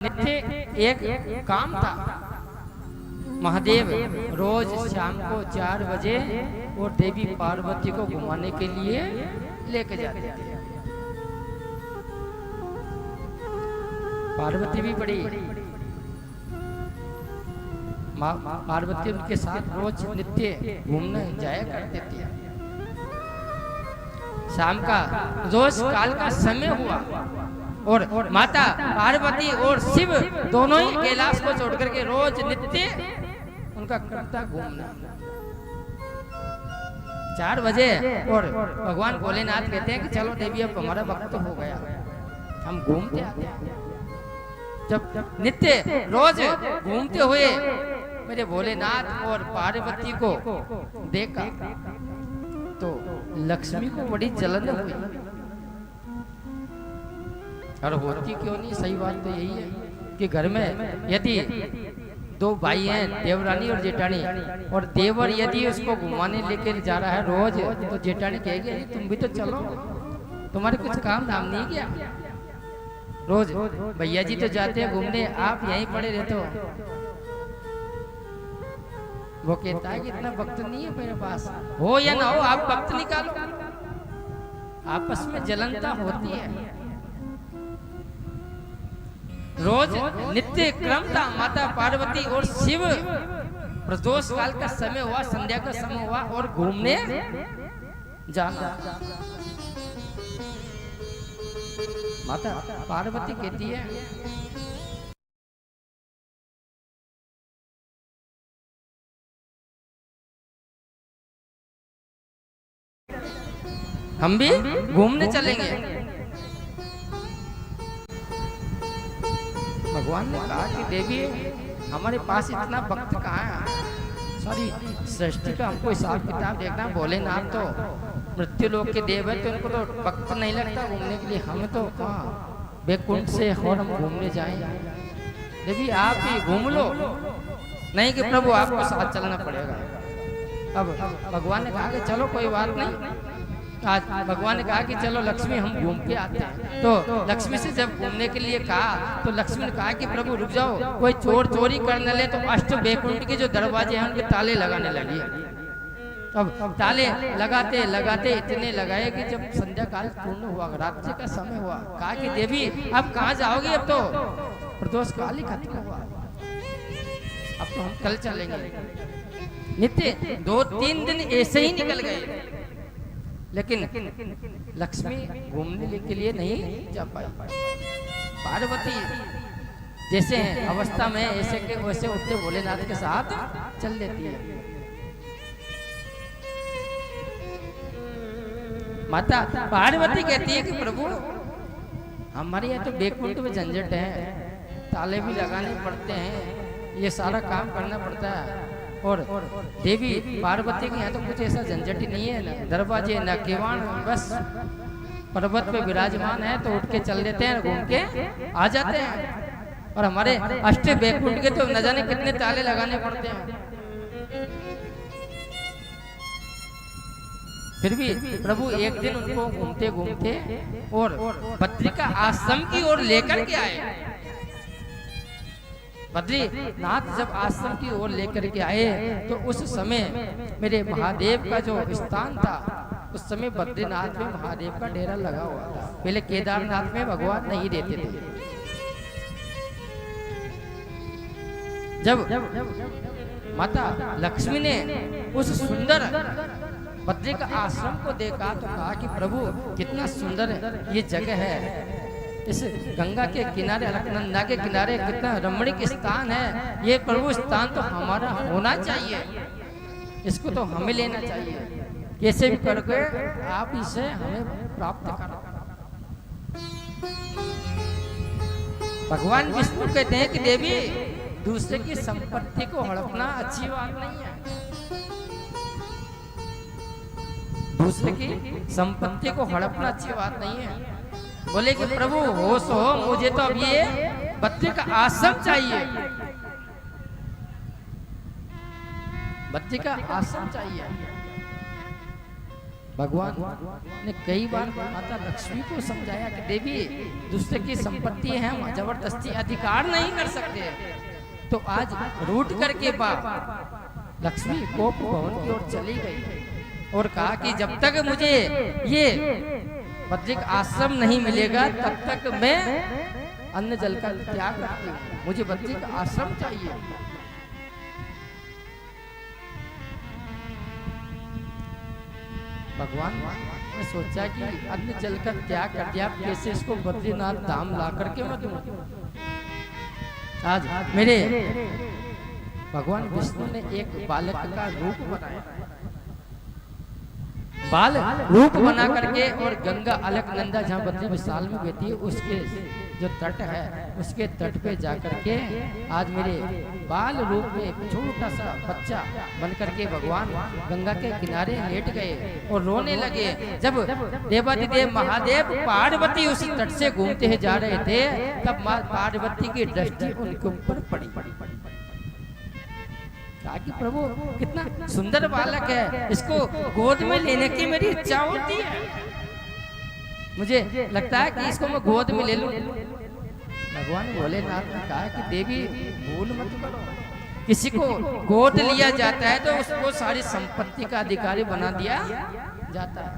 नित्य एक काम था। महादेव रोज शाम को 4 बजे और देवी पार्वती को घुमाने के लिए लेके जाते थे। पार्वती भी बड़ी, पार्वती उनके साथ रोज नित्य घूमने जाया करते थे। शाम का रोज काल का समय हुआ और माता पार्वती और शिव दोनों ही कैलाश को छोड़ करके रोज नित्य उनका करता घूमना। 4 बजे और भगवान भोलेनाथ कहते हैं कि चलो देवी अब हमारा वक्त हो गया, हम घूमते आते हैं। जब नित्य रोज घूमते हुए मेरे भोलेनाथ और पार्वती को देखा तो लक्ष्मी को बड़ी जलन हुई। और होती क्यों नहीं, सही बात तो यही है कि घर में यदि 2 भाई हैं, देवरानी और जेठानी, और देवर यदि उसको घुमाने लेकर जा रहा है रोज, तो जेठानी कहेगी तुम भी तो चलो, तुम्हारे कुछ काम धाम नहीं किया, रोज भैया जी तो जाते हैं घूमने, आप यहीं पड़े रहते हो। वो कहता है कि इतना वक्त नहीं है मेरे पास, हो या ना हो आप वक्त निकालो। आपस में जलनता होती है। रोज नित्य क्रम था। माता पार्वती और शिव प्रदोष काल का समय हुआ, संध्या का समय हुआ और घूमने जाना। माता पार्वती कहती है हम भी घूमने चलेंगे। भगवान ने कहा कि देवी हमारे पास इतना वक्त कहाँ है, सॉरी सृष्टि का हमको हिसाब किताब देखना। भोलेनाथ तो मृत्यु लोक के देव है, तो उनको तो वक्त नहीं लगता घूमने के लिए, हमें तो कहाँ बैकुंठ से और हम घूमने जाएंगे। देवी आप ही घूम लो। नहीं कि प्रभु आपको साथ चलना पड़ेगा। अब भगवान ने कहा कि चलो कोई बात नहीं। आज भगवान ने कहा कि चलो लक्ष्मी हम घूम के आते हैं। तो लक्ष्मी से जब घूमने के लिए कहा तो लक्ष्मी ने कहा कि प्रभु रुक जाओ, कोई चोर चोरी करने ले तो अष्ट बैकुंठ के जो दरवाजे हैं उनके ताले लगाने लगी। अब ताले लगाते लगाते इतने लगाए कि जब संध्या काल पूर्ण हुआ, रात्रि का समय हुआ, कहा कि देवी अब कहाँ जाओगे, अब तो प्रदोष काल ही खत्म हुआ, अब तो हम कल चलेंगे। नित्य 2-3 दिन ऐसे ही निकल गए, लेकिन लक्ष्मी घूमने के लिए नहीं जा पाई। पार्वती जैसे अवस्था में ऐसे के वैसे उठते भोलेनाथ के साथ चल देती है। माता पार्वती कहती है कि प्रभु हमारे यहाँ तो बैकुंठ में झंझट है, ताले भी लगाने पड़ते हैं, ये सारा काम करना पड़ता है। और देवी पार्वती के यहाँ तो कुछ ऐसा झंझट ही नहीं है, ना दरवाजे ना किवाड़, बस पर्वत पे विराजमान है तो उठ के चल देते हैं, घूम के आ जाते हैं। और हमारे अष्ट बैकुंठ के तो न जाने कितने ताले लगाने पड़ते हैं। फिर भी प्रभु एक दिन उनको घूमते घूमते और बद्रिका आश्रम की ओर लेकर के आए। बद्रीनाथ जब आश्रम की ओर लेकर के आए तो उस समय मेरे महादेव का जो स्थान था, उस समय बद्रीनाथ में महादेव का डेरा लगा हुआ था। पहले केदारनाथ में भगवान नहीं रहते थे। जब माता लक्ष्मी ने उस सुंदर बद्री का आश्रम को देखा तो कहा कि प्रभु कितना सुंदर ये जगह है, इस गंगा के किनारे, अलकनंदा के किनारे कितना रमणीक स्थान है, ये प्रभु स्थान तो हमारा होना चाहिए, इसको तो हमें लेना चाहिए, कैसे भी करके आप इसे हमें प्राप्त करो। भगवान विष्णु कहते हैं कि देवी दूसरे की संपत्ति को हड़पना अच्छी बात नहीं है, दूसरे की संपत्ति को हड़पना अच्छी बात नहीं है। बोले कि प्रभु होश हो, मुझे तो अब ये बद्री का आश्रम चाहिए, बद्री का आश्रम चाहिए। भगवान ने कई बार माता लक्ष्मी को समझाया कि देवी दूसरे की संपत्ति है, हम जबरदस्ती अधिकार नहीं कर सकते। तो आज रूठ करके लक्ष्मी कोप भवन की ओर चली गई और कहा कि जब तक मुझे ये बद्रिक आश्रम नहीं मिलेगा तब तक मैं अन्न जल का त्याग करती हूँ, मुझे बद्रिक आश्रम चाहिए। भगवान ने सोचा कि अन्न जल का त्याग कर दिया, कैसे इसको बद्रीनाथ धाम ला करके मैं दूं। आज मेरे भगवान विष्णु ने एक बालक का रूप बनाया, बाल रूप बना करके, और गंगा अलकनंदा जहाँ बद्री विशाल में बहती है उसके जो तट है उसके तट पे जाकर के आज मेरे बाल रूप में एक छोटा सा बच्चा बन करके भगवान गंगा के किनारे लेट गए और रोने लगे। जब देवाधिदेव महादेव पार्वती उस तट से घूमते हुए जा रहे थे तब मां पार्वती की दृष्टि उनके ऊपर पड़ी। कहा कि प्रभु कितना सुंदर बालक है, इसको गोद में लेने की मेरी इच्छा होती है, मुझे लगता है कि इसको मैं गोद में ले लूं। भगवान भोलेनाथ ने कहा कि देवी भूल मत करो, किसी को गोद लिया जाता है तो उसको सारी संपत्ति का अधिकारी बना दिया जाता है।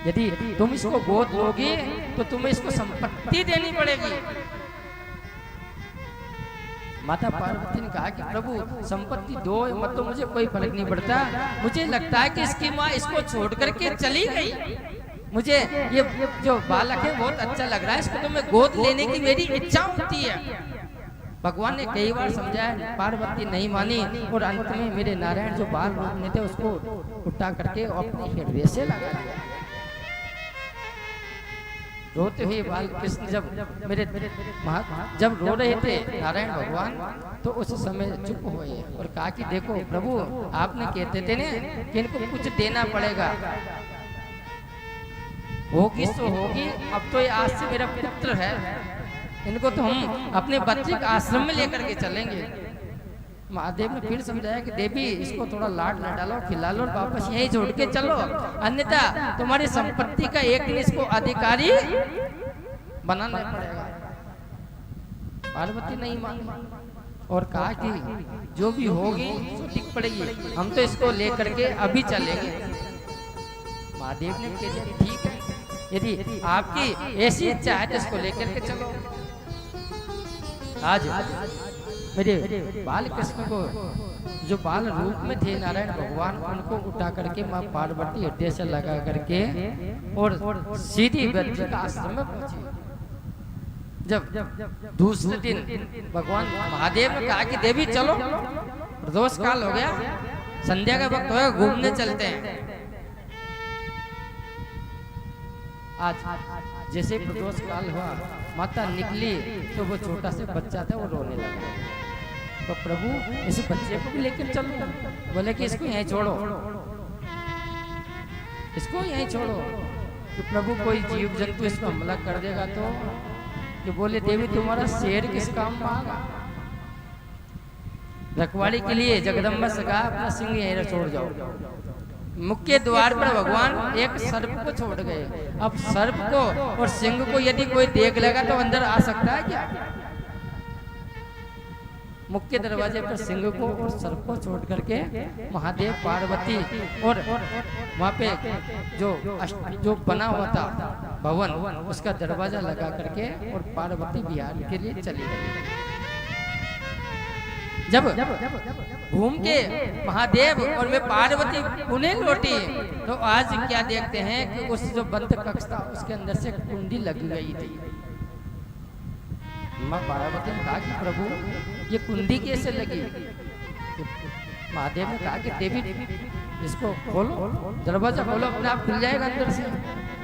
यदि तुम इसको गोद लोगी तो तुम्हें इसको संपत्ति देनी पड़ेगी। माता पार्वती ने कहा कि प्रभु संपत्ति दो मत तो मुझे कोई फर्क नहीं पड़ता, मुझे लगता है कि इसकी माँ इसको छोड़ करके चली गई, मुझे ये जो बालक है बहुत अच्छा लग रहा है, इसको तो मैं गोद लेने की मेरी इच्छा होती है। भगवान ने कई बार समझाया, पार्वती नहीं मानी और अंत में मेरे नारायण जो बाल रूप में थे उसको उठा करके अपने हृदय से लगा दिया। रोते हुए बाल कृष्ण जब रो रहे थे नारायण भगवान तो उस समय चुप हुए और कहा कि देखो प्रभु आपने कहते थे ना कि इनको कुछ देना पड़ेगा, होगी तो होगी, अब तो ये आज से मेरा पुत्र है, इनको तो हम अपने बच्चे के आश्रम में लेकर के चलेंगे। महादेव ने फिर समझाया कि देवी इसको थोड़ा लाड न डालो, खिला लो और वापस यहीं छोड़ के चलो, अन्यथा तुम्हारी संपत्ति का एक दिन इसको अधिकारी बनाना पड़ेगा। पार्वती नहीं मानी और कहा कि जो भी होगी तो ठीक पड़ेगी, हम तो इसको लेकर के अभी चलेंगे। महादेव ने कह दिया ठीक है, यदि आपकी ऐसी इच्छा है तो इसको लेकर के चलो। आज मेरे बाल कृष्ण को जो बाल रूप में थे नारायण भगवान उनको उठा करके माँ पार्वती हृदय से लगा करके और सीधी बद्री का आश्रम में पहुंची। जब दूसरे दिन भगवान महादेव ने कहा कि देवी चलो, प्रदोष काल हो गया, संध्या का वक्त हो गया, घूमने चलते हैं। आज जैसे प्रदोष काल हुआ माता निकली तो वो छोटा सा बच्चा था वो रोने लगा। तो प्रभु इस बच्चे को भी लेकर चलो, बोले कि इसको यहीं छोड़ो, इसको यहीं छोड़ो। तो प्रभु कोई जीव जंतु इसको हमला कर देगा तो कि बोले देवी तुम्हारा शेर किस काम में आगा, रखवाली के लिए जगदम्बा से कहा अपना सिंह यहीं छोड़ जाओ। मुख्य द्वार पर भगवान एक सर्प को छोड़ गए। अब सर्प को और सिंह को यदि कोई देख लेगा तो अंदर आ सकता है क्या? मुख्य दरवाजे पर सिंह को और सर्प को छोड़ करके महादेव पार्वती और वहाँ पे जो बना हुआ था भवन उसका दरवाजा लगा करके और पार्वती बिहार के लिए चली गई। जब घूम के महादेव और वे पार्वती पुणे लौटी तो आज क्या देखते हैं कि उस जो बंद कक्ष था उसके अंदर से कुंडी लग गई थी। माँ पार्वती ने कहा कि प्रभु ये कुंडी कैसे लगी? महादेव ने कहा कि देवी इसको खोलो, दरवाजा खोलो, अपने आप खुल जाएगा अंदर से।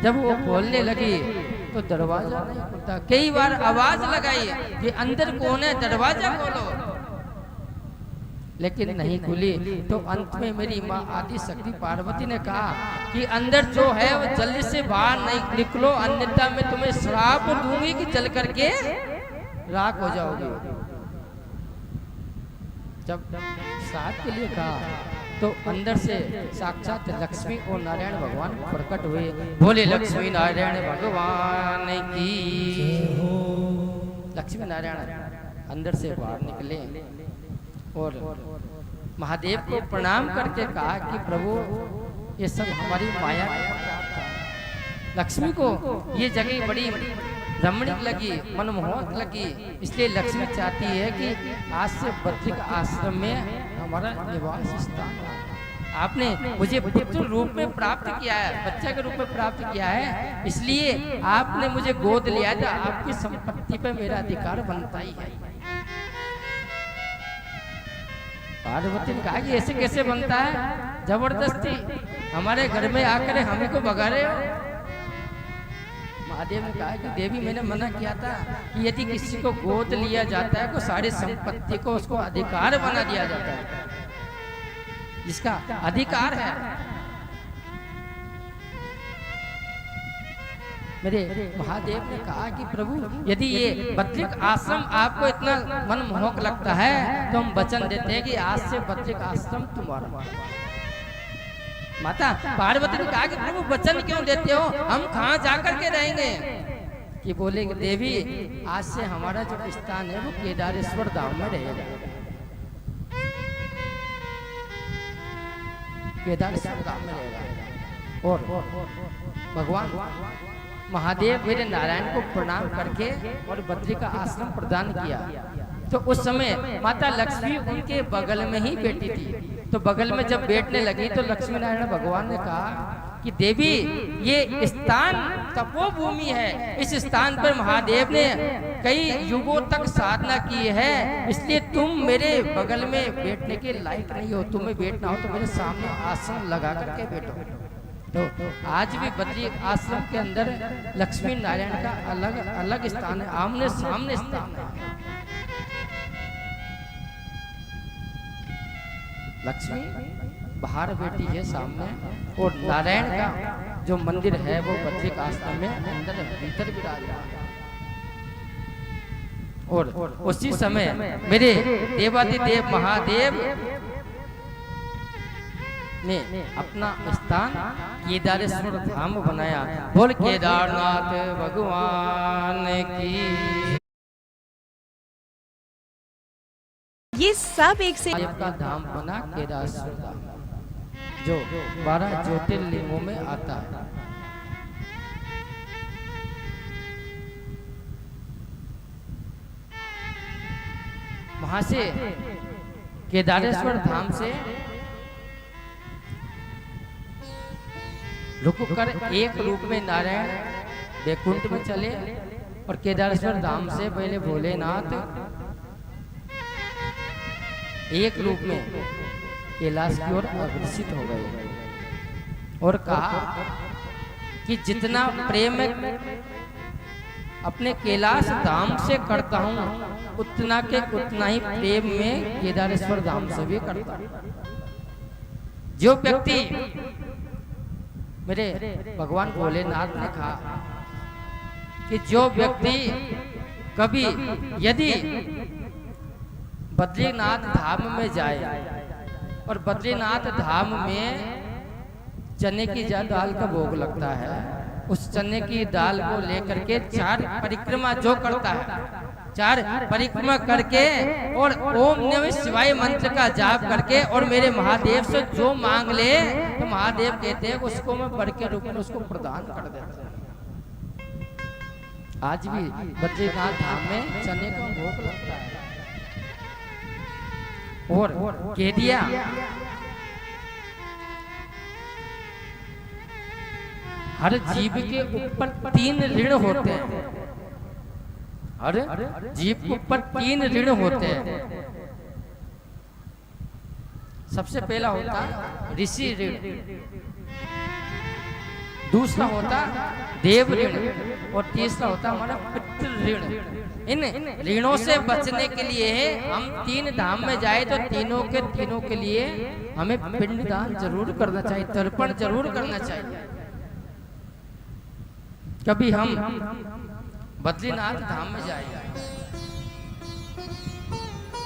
जब वो खोलने लगी तो दरवाजा नहीं खुलता। कई बार आवाज लगाई कि अंदर कौन है, दरवाजा खोलो, लेकिन नहीं खुली। तो अंत में मेरी माँ आदि शक्ति पार्वती ने कहा कि अंदर जो है वो जल्दी से बाहर नहीं निकलो, अन्यथा मैं तुम्हें श्राप दूंगी कि जल करके राख हो जाओगे। जब श्राप के लिए कहा तो अंदर से साक्षात लक्ष्मी और नारायण भगवान प्रकट हुए। बोले लक्ष्मी नारायण भगवान की। लक्ष्मी नारायण अंदर से बाहर निकले और महादेव को प्रणाम करके कहा कि प्रभु ये सब हमारी माया का प्रताप था। लक्ष्मी को ये जगह बड़ी रमणीक लगी, मनमोहक लगी, इसलिए लक्ष्मी चाहती है कि आज से बद्रिक आश्रम में हमारा निवास स्थान है। आपने मुझे पुत्र रूप में प्राप्त किया है, बच्चे के रूप में प्राप्त किया है, इसलिए आपने मुझे गोद लिया है, तो आपकी संपत्ति पे मेरा अधिकार बनता ही है। पार्वती ने कहा कि ऐसे कैसे बनता है, जबरदस्ती हमारे घर में आकर हमें को भगा रहे हो। महादेव ने कहा कि देवी मैंने मना किया था कि यदि किसी को गोद लिया जाता है तो सारी संपत्ति को उसको अधिकार बना दिया जाता है, जिसका अधिकार है। मेरे महादेव ने कहा कि प्रभु यदि ये बद्रिक आश्रम आपको इतना मनमोहक लगता है तो हम वचन देते हैं कि आज से बद्रिक आश्रम तुम्हारा। माता पार्वती ने कहा कि प्रभु वचन क्यों देते हो, हम कहाँ जाकर के रहेंगे? कि बोले कि देवी आज से हमारा जो स्थान है वो केदारेश्वर धाम में रहेगा। केदारेश्वर धाम में रहेगा। और भगवान महादेव मेरे नारायण को प्रणाम करके और बद्री का आश्रम प्रदान किया। तो उस समय माता लक्ष्मी उनके बगल में ही बैठी थी। तो बगल में जब बैठने लगी तो लक्ष्मी नारायण भगवान ने कहा कि देवी ये स्थान तपोभूमि है, इस स्थान पर महादेव ने कई युगों तक साधना की है, इसलिए तुम मेरे बगल में बैठने के लायक नहीं हो। तुम्हें बैठना हो तो मेरे सामने आसन लगा करके बैठो। तो आज भी बद्री आश्रम के अंदर लक्ष्मी नारायण का अलग अलग स्थान है, आमने सामने स्थान है। लक्ष्मी बाहर बैठी है सामने, और नारायण का जो मंदिर है वो बद्री आश्रम में अंदर भीतर विराजमान है। और उसी समय मेरे देवादिदेव महादेव ने अपना स्थान केदारेश्वर धाम बनाया। बोल केदारनाथ भगवान की। ये सब एक से का धाम बना केदारेश्वर धाम, जो 12 ज्योतिर्लिंगों में आता है। वहां से केदारेश्वर धाम से रुक कर एक रूप में नारायण वैकुंठ में चले, और केदारेश्वर धाम से पहले भोलेनाथ एक रूप में कैलाश की ओर अग्रसित हो गए और कहा कि जितना प्रेम अपने कैलाश धाम से करता हूं उतना के उतना ही प्रेम में केदारेश्वर धाम से भी करता हूं। जो व्यक्ति मेरे भगवान भोलेनाथ ने कहा कि जो व्यक्ति कभी यदि बद्रीनाथ धाम में जाए और बद्रीनाथ धाम में चने की दाल का भोग लगता है, उस चने की दाल को लेकर के 4 परिक्रमा जो करता है, 4 परिक्रमा करके और ओम नमः शिवाय मंत्र का जाप करके और मेरे महादेव से जो मांग ले तो महादेव कहते हैं उसको मैं वर के रूप में उसको प्रदान कर देता हूं। आज भी बद्रीनाथ धाम में चने का भोग लगता है। और कह दिया हर जीव के ऊपर 3 ऋण होते हैं। हर जीव के ऊपर 3 ऋण होते हैं। सबसे पहला होता ऋषि ऋण, दूसरा होता देव ऋण, और तीसरा होता हमारा पितृ ऋण। इन ऋणों से बचने के लिए हम 3 धाम में जाए तो तीनों के लिए हमें पिंडदान जरूर करना चाहिए, तर्पण जरूर करना चाहिए। कभी हम बद्रीनाथ धाम में जाए,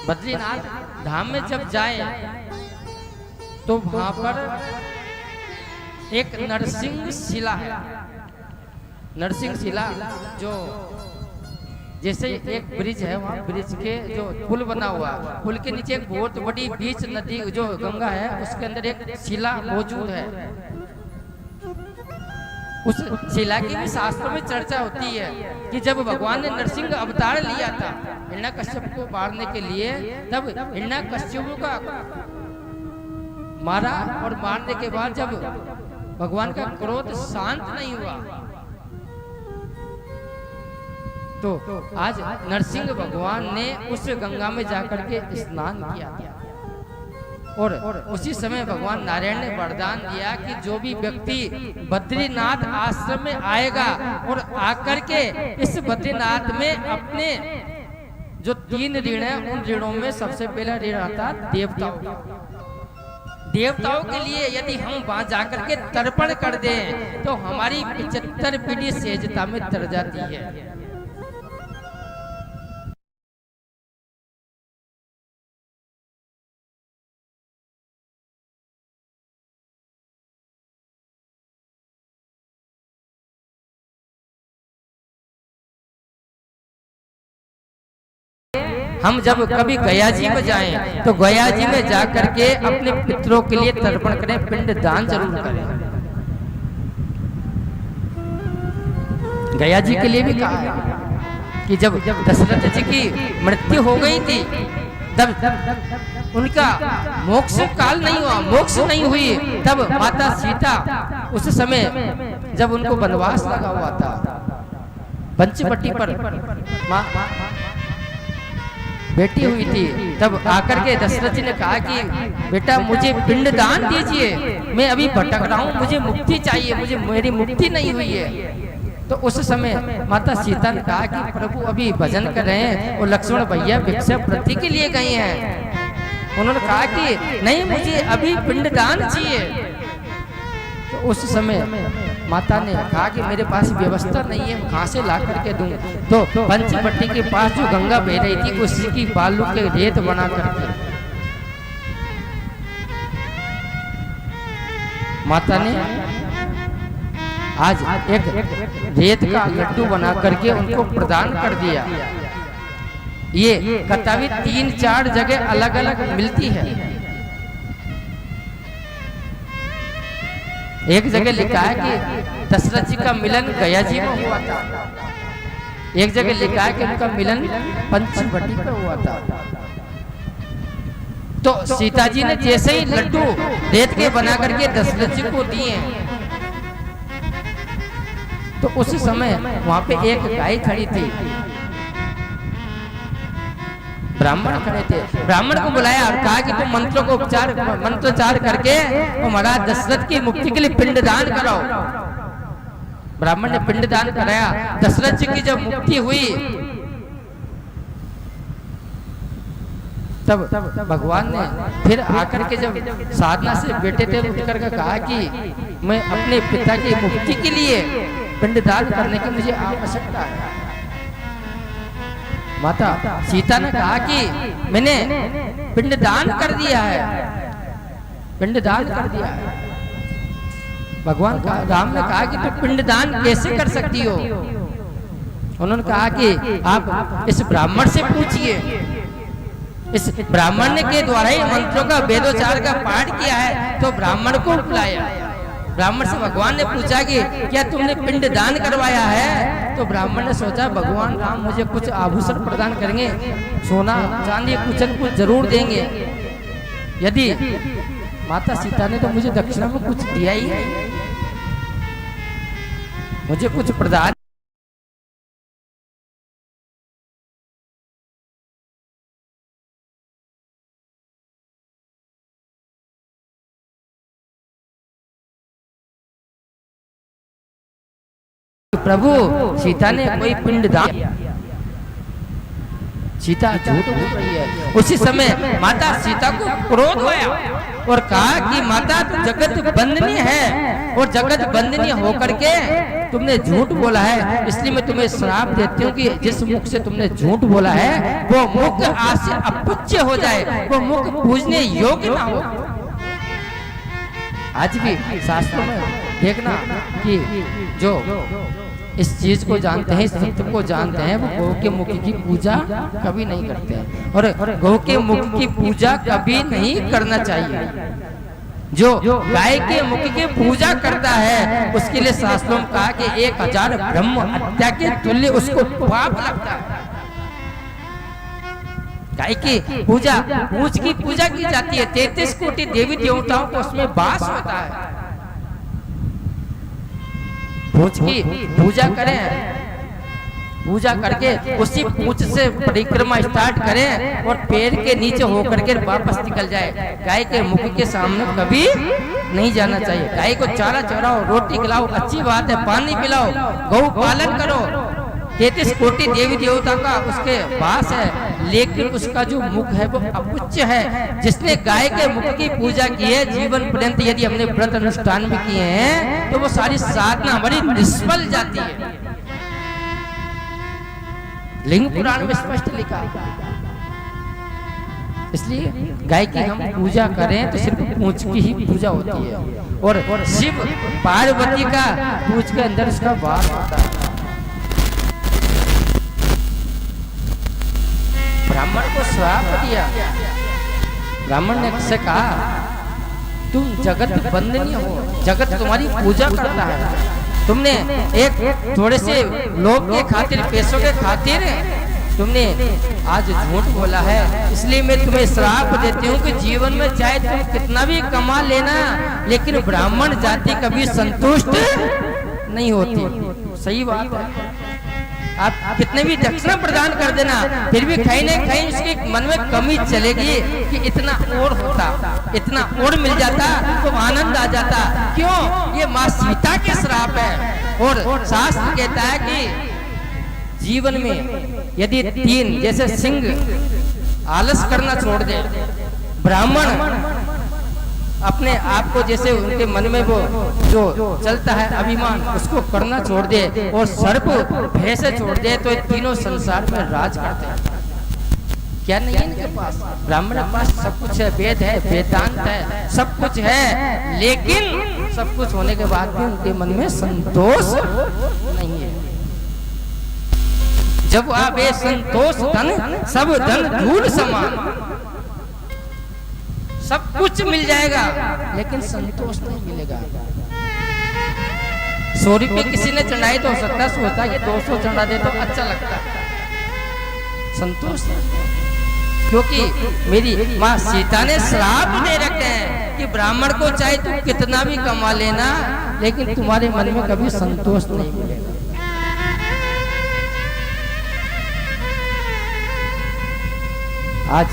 बद्रीनाथ धाम में जब जाए तो वहां पर एक नरसिंह शिला है। नरसिंह शिला जो जैसे एक ब्रिज है, वहाँ ब्रिज के जो पुल बना हुआ, पुल के नीचे एक बहुत बड़ी बीच नदी जो गंगा है, उसके अंदर एक शिला मौजूद है। उस शिला की भी शास्त्रों में चर्चा होती है कि जब भगवान ने नरसिंह अवतार लिया था हिरण्यकश्यप को मारने के लिए, तब हिरण्यकश्यप का मारा और मारने के बाद जब भगवान का क्रोध शांत नहीं हुआ, तो आज नरसिंह भगवान ने उस गंगा में जाकर के स्नान किया और उसी समय भगवान नारायण ने वरदान दिया कि जो भी व्यक्ति बद्रीनाथ आश्रम में आएगा और आकर के इस बद्रीनाथ में अपने जो 3 ऋण है, उन ऋणों में सबसे पहला ऋण आता देवताओं के लिए यदि हम वहां जाकर के तर्पण कर दें तो हमारी 75 पीढ़ी सहजता में तर जाती है। हम जब कभी गया जी में जाएं तो गया जी में जाकर के अपने पितरों के लिए तर्पण करें, पिंड दान जरूर करें। गया जी के लिए भी कहा है कि जब दशरथ जी की मृत्यु हो गई थी, तब उनका मोक्ष काल नहीं हुआ, मोक्ष नहीं हुई, तब माता सीता उस समय जब उनको वनवास लगा हुआ था पंचवटी पर बेटी हुई थी, तब आकर के दशरथ जी ने कहा कि बेटा मुझे पिंड दान दीजिए, मैं अभी भटक रहा हूँ, मुझे मुक्ति चाहिए, मुझे मेरी मुक्ति नहीं हुई है। तो उस समय माता सीता ने कहा कि प्रभु अभी भजन कर रहे हैं और लक्ष्मण भैया भिक्षा प्रति के लिए गए हैं। उन्होंने कहा कि नहीं मुझे अभी पिंड दान चाहिए। तो उस समय माता ने कहा कि मेरे पास व्यवस्था नहीं है, कहाँ से ला करके दूं। तो पंचवटी के पास जो गंगा बह रही थी उसी की बालू के रेत बना करके माता ने आज एक रेत का लड्डू बना करके उनको प्रदान कर दिया। ये कथा भी 3-4 जगह अलग अलग मिलती है। एक जगह लिखा है कि दशरथ जी का मिलन गया जी में हुआ था, एक जगह लिखा है कि उनका मिलन पंचवटी पर हुआ था। तो सीता जी ने जैसे ही लड्डू रेत के बना करके दशरथ जी को दिए, तो उस समय वहां पे एक गाय खड़ी थी, ब्राह्मण खड़े थे। ब्राह्मण को बुलाया और कहा कि तुम मंत्रों को मंत्रोच्चार करके महाराज दशरथ की मुक्ति के लिए पिंडदान कराओ। ब्राह्मण ने पिंडदान कराया। दशरथ जी की जब मुक्ति हुई तब भगवान ने फिर आकर के जब साधना से बैठे थे उठ करके कहा कि मैं अपने पिता की मुक्ति के लिए पिंडदान करने की मुझे आवश्यकता है। माता सीता ने कहा कि मैंने पिंडदान कर दिया है, पिंडदान कर दिया है। भगवान का राम ने कहा कि तुम पिंडदान कैसे कर सकती हो? उन्होंने कहा कि आप इस ब्राह्मण से पूछिए। इस ब्राह्मण ने के द्वारा ही मंत्रों का वेदोच्चार का पाठ किया है। तो ब्राह्मण को बुलाया। ब्राह्मण से भगवान ने पूछा कि क्या तुमने पिंडदान करवाया है? तो ब्राह्मण ने सोचा भगवान राम मुझे कुछ आभूषण प्रदान करेंगे, सोना चांदी कुछ न कुछ जरूर देंगे। यदि माता सीता ने तो मुझे दक्षिणा में कुछ दिया ही है, मुझे कुछ प्रदान। प्रभु सीता ने कोई पिंडदान, सीता झूठ बोल रही है। उसी समय माता सीता को क्रोध आया और कहा कि माता तू जगत बंदनी है और जगत बंदनी होकर के तुमने झूठ बोला है, इसलिए मैं तुम्हें श्राप देती हूँ कि जिस मुख से तुमने झूठ बोला है वो मुख आज से अपूज्य हो जाए, वो मुख पूजने योग्य ना हो। आज भी शास्त्रों में देखना कि जो इस चीज को जानते हैं, इस तत्व को जानते हैं, वो गौ के मुख की पूजा कभी नहीं करते हैं। और गौ के मुख की पूजा कभी नहीं करना चाहिए। जो गाय के मुख की पूजा करता है उसके लिए शास्त्रों में कहा कि 1000 ब्रह्म हत्या के तुल्य उसको पाप लगता है। गाय की पूजा, पूछ की पूजा की जाती है। 33 कोटि देवी देवताओं को उसमें वास होता है। पूछ की पूजा करें, पूजा करके उसी पूछ से परिक्रमा स्टार्ट करें और पैर के नीचे होकर के वापस निकल जाए। गाय के मुख के सामने कभी नहीं जाना चाहिए। गाय को चारा चराओ, रोटी खिलाओ, अच्छी बात है, पानी पिलाओ, गौ पालन करो। 33 कोटि देवी देवता का उसके पास है, लेकिन उसका जो मुख है वो अपुच्य है। जिसने गाय के मुख की पूजा की है, जीवन पर्यंत यदि हमने व्रत अनुष्ठान भी किए हैं तो वो सारी साधना हमारी निष्फल जाती है। लिंग पुराण में स्पष्ट लिखा। इसलिए गाय की हम पूजा करें तो सिर्फ पूंछ की ही पूजा होती है। और शिव पार्वती का पूंछ के अंदर उसका वास होता है। ब्राह्मण को श्राप दिया। ब्राह्मण ने से कहा तुम जगत वंदनीय हो, जगत तुम्हारी पूजा करता है। तुमने एक थोड़े से लोभ के खातिर, पैसों के खातिर तुमने आज झूठ बोला है, इसलिए मैं तुम्हें श्राप देती हूँ कि जीवन में चाहे तुम कितना भी कमा लेना, लेकिन ब्राह्मण जाति कभी संतुष्ट नहीं होती। सही बात है। आप कितने भी दक्षिणा प्रदान कर देना, फिर भी कहीं न कहीं उसके मन में कमी चलेगी कि इतना और होता, इतना और मिल जाता तो आनंद आ जाता। क्यों? ये माँ सीता के श्राप है। और शास्त्र कहता है कि जीवन में यदि 3 जैसे सिंह आलस करना छोड़ दे, ब्राह्मण अपने आप को जैसे उनके मन में वो जो चलता है अभिमान, उसको करना छोड़ दे, और सर्प भय से छोड़ दे, तो तीनों संसार में राज करते हैं। क्या नहीं है इनके पास? ब्राह्मण के पास सब कुछ है, वेद है, वेदांत है, सब कुछ है, लेकिन सब कुछ होने के बाद भी उनके मन में संतोष नहीं है। जब आप ये संतोष धन, सब धन धूल समान, सब कुछ मिल जाएगा लेकिन संतोष नहीं मिलेगा। 100 रुपये किसी ने चढ़ाई तो हो सकता है सोचता है कि 200 चढ़ा दे तो अच्छा लगता, संतोष नहीं। क्योंकि मेरी माँ सीता ने श्राप दे रखे हैं कि ब्राह्मण को चाहे तू कितना भी कमा लेना, लेकिन तुम्हारे मन में कभी संतोष नहीं मिलेगा। आज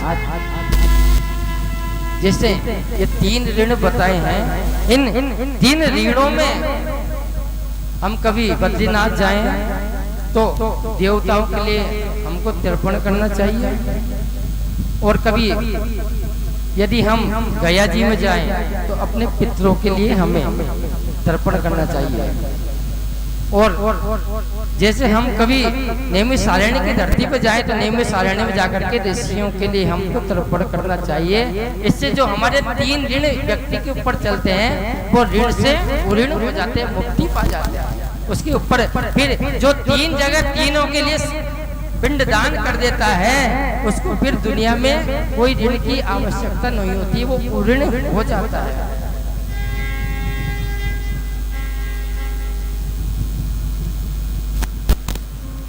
जैसे ये 3 ऋण बताए हैं, इन 3 ऋणों में हम कभी बद्रीनाथ जाएं तो देवताओं के लिए हमको तर्पण करना चाहिए, और कभी यदि हम गया जी में जाएं तो अपने पितरों के लिए हमें तर्पण करना चाहिए। और जैसे हम कभी नेमी सारणी की धरती पर जाए तो नेमी सारणी में जाकर के ऋषियों के लिए हमको तर्पण करना चाहिए। इससे जो हमारे 3 ऋण व्यक्ति के ऊपर चलते हैं वो ऋण से ऋण हो जाते हैं, मुक्ति पा जाते हैं। उसके ऊपर फिर जो 3 जगह तीनों के लिए पिंड दान कर देता है, उसको फिर दुनिया में कोई ऋण की आवश्यकता नहीं होती, वो ऋण हो जाता है।